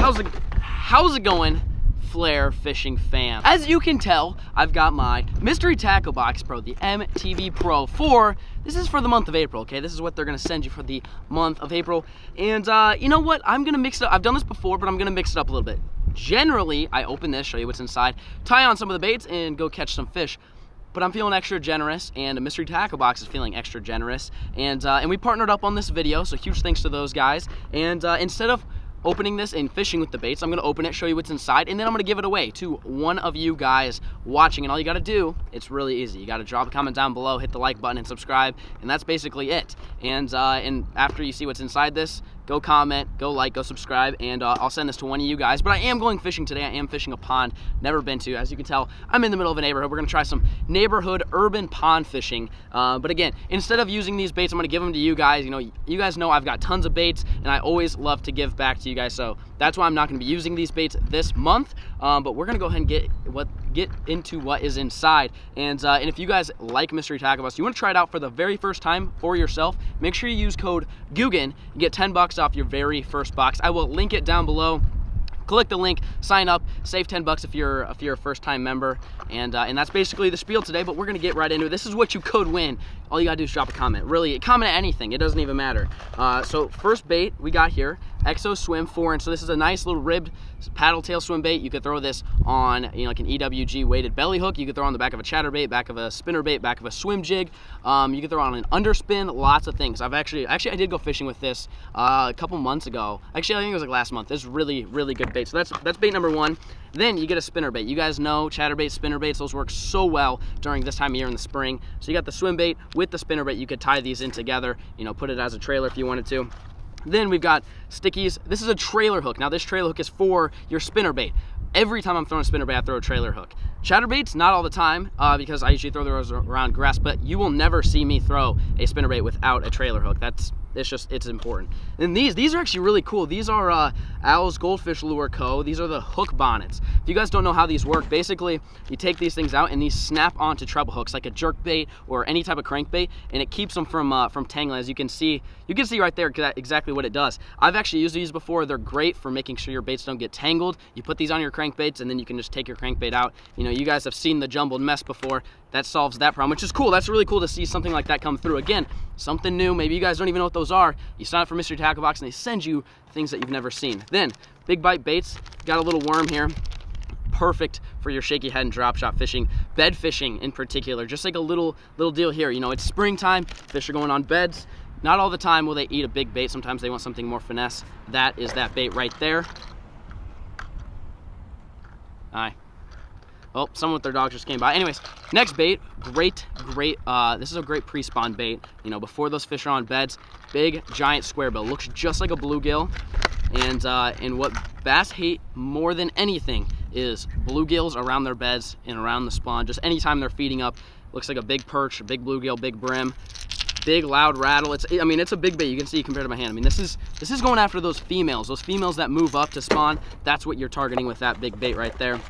How's it going, Flair fishing fam? As you can tell, I've got my mystery tackle box pro, the MTV Pro 4. This is for the month of April, okay? This is what they're gonna send you for the month of April. And you know what? I'm gonna mix it up. I've done this before, but I'm gonna mix it up a little bit. Generally, I open this, show you what's inside, tie on some of the baits, and go catch some fish. But I'm feeling extra generous, and a mystery tackle box is feeling extra generous. And we partnered up on this video, so huge thanks to those guys. And instead of opening this and fishing with the baits, I'm gonna open it, show you what's inside, and then I'm gonna give it away to one of you guys watching. And all you gotta do, it's really easy. You gotta drop a comment down below, hit the like button, and subscribe, and that's basically it. And after you see what's inside this, go comment, go like, go subscribe, and I'll send this to one of you guys. But I am going fishing today. I am fishing a pond never been to. As you can tell, I'm in the middle of a neighborhood. We're gonna try some neighborhood urban pond fishing. But again, instead of using these baits, I'm gonna give them to you guys. You know, you guys know I've got tons of baits, and I always love to give back to you guys. So that's why I'm not gonna be using these baits this month. But we're gonna go ahead and get into what is inside. And if you guys like mystery tackle box, you want to try it out for the very first time for yourself, make sure you use code GUGEN. You get 10 bucks off your very first box. I will link it down below. Click the link, sign up, save 10 bucks if you're a first-time member, and that's basically the spiel today. But we're gonna get right into it. This is what you could win. All you gotta do is drop a comment. Really, comment anything. It doesn't even matter. So first bait we got here, Exo Swim 4-inch. So this is a nice little ribbed paddle tail swim bait. You could throw this on, like an EWG weighted belly hook. You could throw on the back of a chatterbait, back of a spinner bait, back of a swim jig. You could throw on an underspin. Lots of things. I did go fishing with this a couple months ago. Actually, I think it was like last month. This is really good bait. So that's bait number one. Then you get a spinner bait. You guys know chatterbait, spinner baits, those work so well during this time of year in the spring. So you got the swim bait with the spinner bait. You could tie these in together, put it as a trailer if you wanted to. Then we've got stickies. This is a trailer hook. Now this trailer hook is for your spinner bait. Every time I'm throwing a spinner bait, I throw a trailer hook. Chatterbaits, not all the time, because I usually throw those around grass, but you will never see me throw a spinner bait without a trailer hook. It's important. And these are actually really cool. These are Owl's Goldfish Lure Co. These are the hook bonnets. If you guys don't know how these work, basically you take these things out and these snap onto treble hooks like a jerk bait or any type of crankbait, and it keeps them from tangling. As you can see right there exactly what it does. I've actually used these before. They're great for making sure your baits don't get tangled. You put these on your crankbaits and then you can just take your crankbait out. You guys have seen the jumbled mess before. That solves that problem, which is cool. That's really cool to see something like that come through. Again, something new. Maybe you guys don't even know what those are. You sign up for Mystery Tackle Box and they send you things that you've never seen. Then, big bite baits. Got a little worm here. Perfect for your shaky head and drop shot fishing, bed fishing in particular. Just like a little deal here. It's springtime. Fish are going on beds. Not all the time will they eat a big bait. Sometimes they want something more finesse. That is that bait right there. Aye. Oh, someone with their dog just came by. Anyways, next bait, great, this is a great pre-spawn bait. Before those fish are on beds, big, giant square bill. Looks just like a bluegill. And what bass hate more than anything is bluegills around their beds and around the spawn. Just anytime they're feeding up, looks like a big perch, a big bluegill, big brim, big loud rattle. It's a big bait. You can see compared to my hand. This is going after those females that move up to spawn. That's what you're targeting with that big bait right there.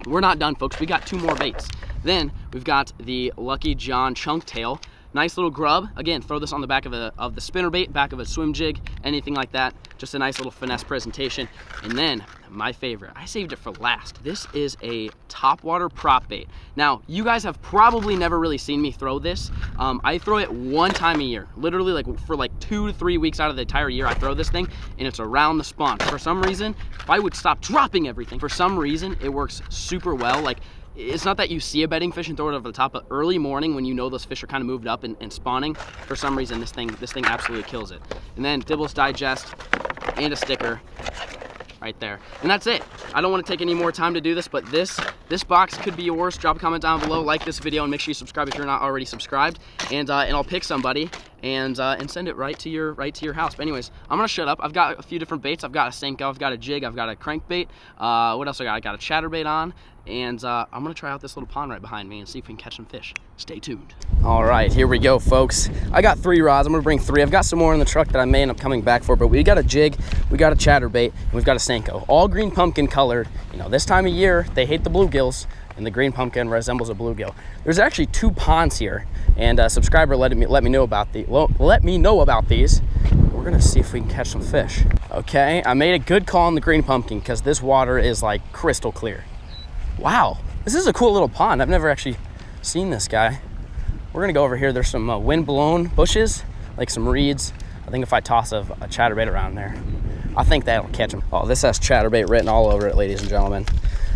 We're not done, folks. We got 2 more baits. Then we've got the Lucky John chunk tail. Nice little grub. Again, throw this on the back of the spinner bait, back of a swim jig, anything like that. Just a nice little finesse presentation. And then my favorite, I saved it for last. This is a topwater prop bait. Now, you guys have probably never really seen me throw this. I throw it one time a year. Literally, for 2 to 3 weeks out of the entire year, I throw this thing, and it's around the spawn. For some reason, if I would stop dropping everything, for some reason, it works super well. It's not that you see a bedding fish and throw it over the top, but early morning when those fish are kind of moved up and spawning, for some reason this thing absolutely kills it. And then Dibbles Digest and a sticker right there. And that's it. I don't want to take any more time to do this, but this box could be yours. Drop a comment down below, like this video, and make sure you subscribe if you're not already subscribed. And I'll pick somebody and send it right to your house. But anyways, I'm gonna shut up. I've got a few different baits. I've got a Senko, I've got a jig, I've got a crankbait. What else I got? I got a chatterbait on. And I'm gonna try out this little pond right behind me and see if we can catch some fish. Stay tuned. All right, here we go, folks. I got 3 rods. I'm gonna bring 3. I've got some more in the truck that I may end up coming back for, but we got a jig, we got a chatterbait, and we've got a Senko. All green pumpkin colored. This time of year, they hate the bluegills, and the green pumpkin resembles a bluegill. There's actually 2 ponds here, and a subscriber let me know about these. We're we're gonna see if we can catch some fish. Okay, I made a good call on the green pumpkin because this water is like crystal clear. Wow, this is a cool little pond. I've never actually seen this guy. We're gonna go over here. There's some wind-blown bushes, like some reeds. I think if I toss a chatterbait around there, I think that'll catch them. Oh, this has chatterbait written all over it, ladies and gentlemen.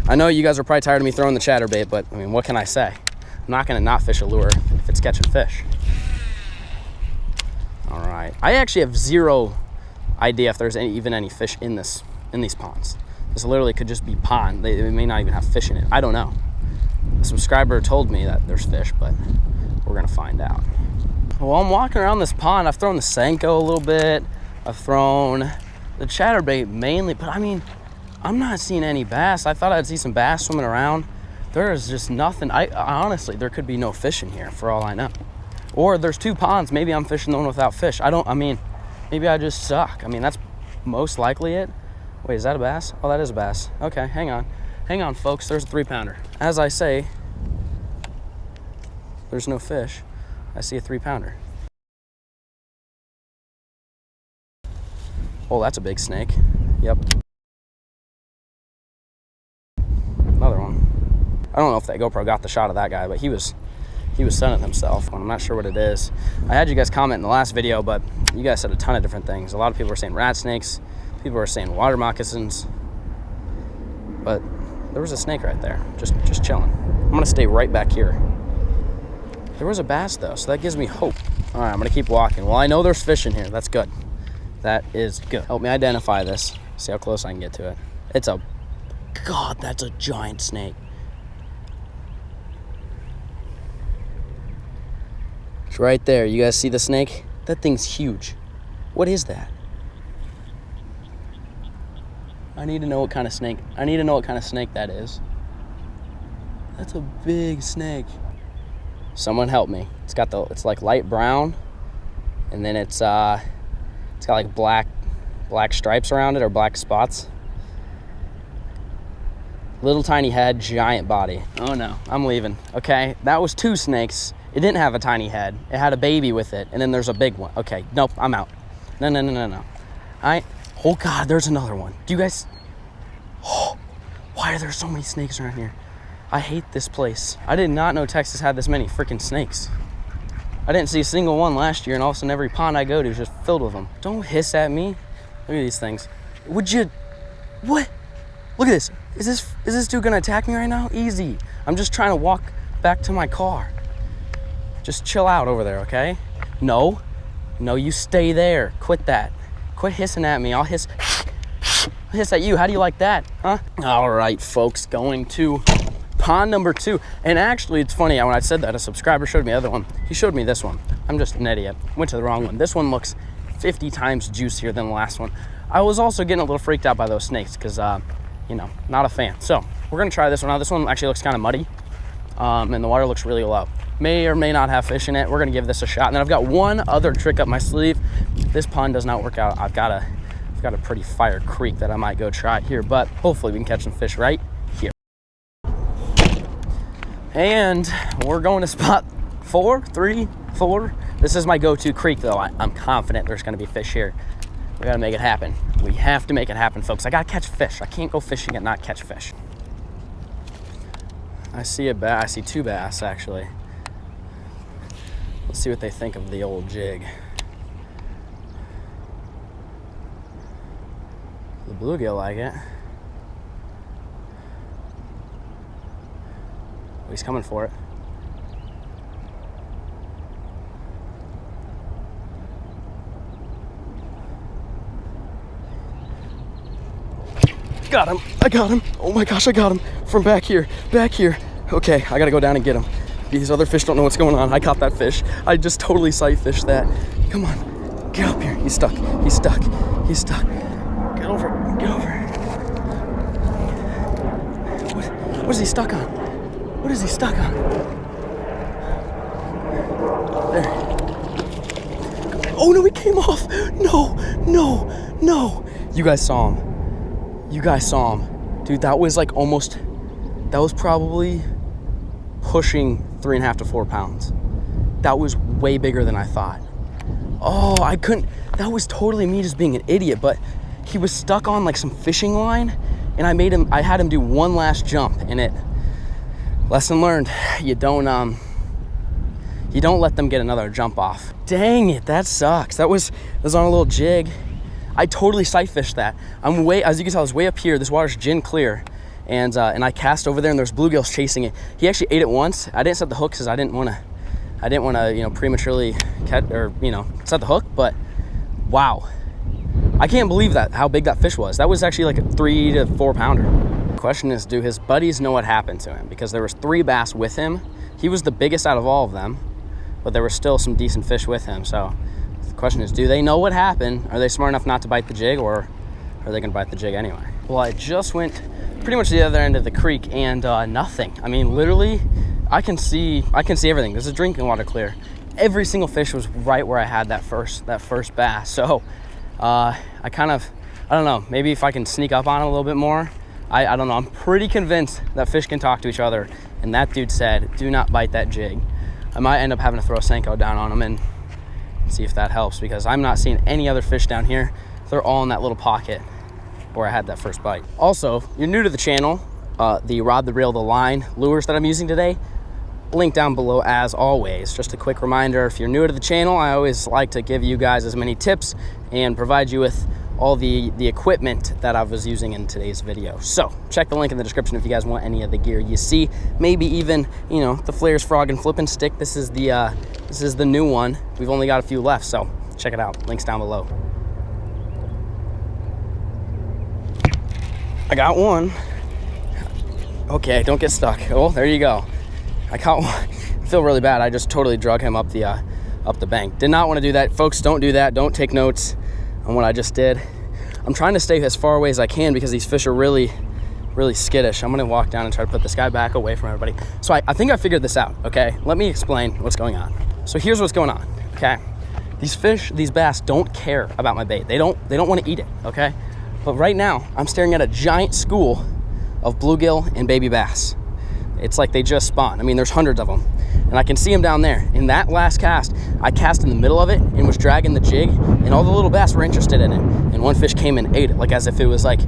I know you guys are probably tired of me throwing the chatterbait, but I mean, what can I say? I'm not gonna not fish a lure if it's catching fish. All right, I actually have zero idea if there's even any fish in these ponds. This literally could just be pond. They may not even have fish in it. I don't know. A subscriber told me that there's fish, but we're gonna find out. Well, I'm walking around this pond. I've thrown the Senko a little bit. I've thrown the chatterbait mainly, but I mean, I'm not seeing any bass. I thought I'd see some bass swimming around. There is just nothing. I honestly, there could be no fish in here for all I know. Or there's two ponds. Maybe I'm fishing the one without fish. I mean, maybe I just suck. I mean, that's most likely it. Wait, is that a bass? Oh, that is a bass. Okay, hang on. Hang on, folks. There's a 3-pounder. As I say, there's no fish. I see a 3-pounder. Oh, that's a big snake. Yep. Another one. I don't know if that GoPro got the shot of that guy, but he was sunning himself. I'm not sure what it is. I had you guys comment in the last video, but you guys said a ton of different things. A lot of people were saying rat snakes. People were saying water moccasins. But there was a snake right there, just chilling. I'm gonna stay right back here. There was a bass though, so that gives me hope. All right, I'm gonna keep walking. Well, I know there's fish in here. That's good. That is good. Help me identify this. See how close I can get to it. God, that's a giant snake. It's right there. You guys see the snake? That thing's huge. What is that? I need to know what kind of snake. I need to know what kind of snake that is. That's a big snake. Someone help me. It's like light brown, and then it's got like black stripes around it, or black spots. Little tiny head, giant body. Oh no, I'm leaving. Okay, that was 2 snakes. It didn't have a tiny head. It had a baby with it, and then there's a big one. Okay, nope, I'm out. No. Oh God, there's another one. Do you guys, why are there so many snakes around here? I hate this place. I did not know Texas had this many freaking snakes. I didn't see a single one last year, and all of a sudden every pond I go to is just filled with them. Don't hiss at me. Look at these things. Would you, what? Look at this. Is this dude gonna attack me right now? Easy. I'm just trying to walk back to my car. Just chill out over there, okay? No, you stay there. Quit that. Quit hissing at me. I'll hiss at you. How do you like that, huh? All right, folks, going to pond number 2. And actually, it's funny, when I said that, a subscriber showed me the other one. He showed me this one. I'm just an idiot. Went to the wrong one. This one looks 50 times juicier than the last one. I was also getting a little freaked out by those snakes because, you know, not a fan. So we're gonna try this one out. This one actually looks kind of muddy, and the water looks really low. May or may not have fish in it. We're gonna give this a shot. And then I've got one other trick up my sleeve. If this pond does not work out, I've got a pretty fire creek that I might go try here, but hopefully we can catch some fish right here. And we're going to spot 4. This is my go-to creek though. I'm confident there's gonna be fish here. We gotta make it happen. We have to make it happen, folks. I gotta catch fish. I can't go fishing and not catch fish. I see a bass. I see 2 bass actually. Let's see what they think of the old jig. The bluegill like it. Oh, he's coming for it. Got him. I got him. Oh my gosh, I got him from back here. Okay, I gotta go down and get him. These other fish don't know what's going on. I caught that fish. I just totally sight fished that. Come on, get up here. He's stuck. Get over. What is he stuck on? There. Oh no, he came off. No. You guys saw him. Dude, that was probably pushing 3.5 to 4 pounds. That was way bigger than I thought. Oh, I couldn't, that was totally me just being an idiot, but he was stuck on like some fishing line, and I had him do one last jump, and lesson learned, you don't let them get another jump off. Dang it, that sucks. That was on a little jig. I totally sight fished that. As you can tell, I was way up here. This water's gin clear, and I cast over there, and there's bluegills chasing it. He actually ate it once. I didn't set the hook because I didn't want to, prematurely catch or set the hook. But wow, I can't believe how big that fish was. That was actually like a 3 to 4 pounder. The question is, do his buddies know what happened to him? Because there was 3 bass with him. He was the biggest out of all of them, but there were still some decent fish with him. So the question is, do they know what happened? Are they smart enough not to bite the jig, or are they gonna bite the jig anyway? Well, I just went pretty much to the other end of the creek, and nothing. I mean, literally, I can see everything. There's a drinking water clear. Every single fish was right where I had that first bass. So I don't know, maybe if I can sneak up on it a little bit more. I don't know, I'm pretty convinced that fish can talk to each other, and that dude said, do not bite that jig. I might end up having to throw a Senko down on him and see if that helps, because I'm not seeing any other fish down here. They're all in that little pocket where I had that first bite. Also, you're new to the channel, the rod, the reel, the line lures that I'm using today, link down below as always. Just a quick reminder, if you're new to the channel, I always like to give you guys as many tips and provide you with all the equipment that I was using in today's video. So check the link in the description if you guys want any of the gear you see, maybe even the Flair's frog and flipping stick. This is the new one. We've only got a few left, so check it out. Links down below. I got one. Okay, don't get stuck. Oh, there you go. I caught one. I feel really bad. I just totally drug him up the bank. Did not want to do that. Folks, don't do that. Don't take notes on what I just did. I'm trying to stay as far away as I can because these fish are really, really skittish. I'm gonna walk down and try to put this guy back away from everybody. So I think I figured this out, okay? Let me explain what's going on. So here's what's going on, okay? These fish, these bass don't care about my bait. They don't want to eat it, okay? But right now, I'm staring at a giant school of bluegill and baby bass. It's like they just spawned. I mean, there's hundreds of them. And I can see them down there. In that last cast, I cast in the middle of it and was dragging the jig, and all the little bass were interested in it. And one fish came and ate it, like as if it was like,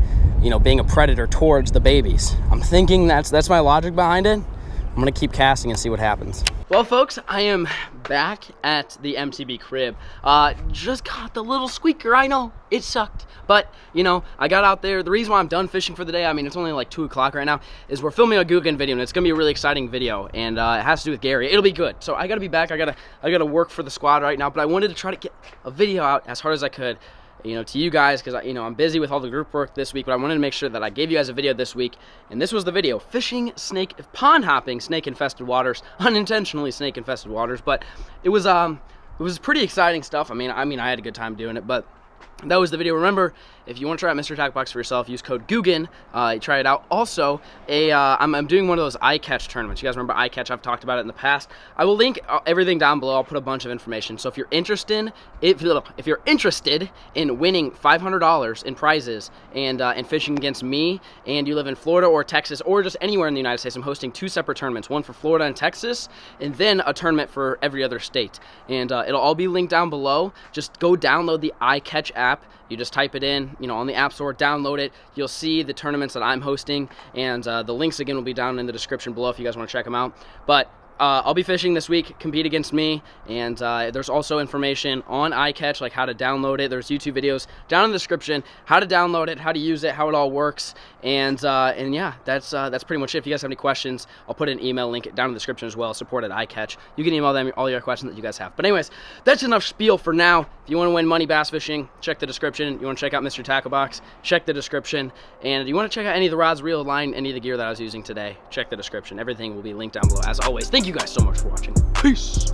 being a predator towards the babies. I'm thinking that's my logic behind it. I'm gonna keep casting and see what happens. Well, folks, I am back at the MTB crib. Just caught the little squeaker. I know, it sucked. But, I got out there. The reason why I'm done fishing for the day, I mean, it's only like 2 o'clock right now, is we're filming a Guggen video, and it's gonna be a really exciting video, and it has to do with Gary. It'll be good. So I gotta be back. I gotta work for the squad right now, but I wanted to try to get a video out as hard as I could, to you guys, because I'm busy with all the group work this week, but I wanted to make sure that I gave you guys a video this week, and this was the video: pond hopping snake infested waters, unintentionally snake infested waters. But it was pretty exciting stuff. I mean I had a good time doing it, but that was the video. Remember, if you want to try out Mr. Tackle Box for yourself, use code Guggen. Try it out. Also, I'm doing one of those iCatch tournaments. You guys remember iCatch? I've talked about it in the past. I will link everything down below. I'll put a bunch of information. So if you're interested, if you're interested in winning $500 in prizes and fishing against me, and you live in Florida or Texas or just anywhere in the United States, I'm hosting 2 separate tournaments, one for Florida and Texas, and then a tournament for every other state. And it'll all be linked down below. Just go download the iCatch app. You just type it in, on the App Store, download it. You'll see the tournaments that I'm hosting, and the links again will be down in the description below if you guys want to check them out. But I'll be fishing this week. Compete against me, and there's also information on iCatch, like how to download it. There's YouTube videos down in the description, how to download it, how to use it, how it all works, and yeah, that's pretty much it. If you guys have any questions, I'll put an email link down in the description as well. Support at iCatch. You can email them all your questions that you guys have. But anyways, that's enough spiel for now. If you want to win money bass fishing, check the description. You want to check out Mr. Tackle Box, check the description. And if you want to check out any of the rods, reel, line, any of the gear that I was using today, check the description. Everything will be linked down below as always. Thank you guys so much for watching. Peace.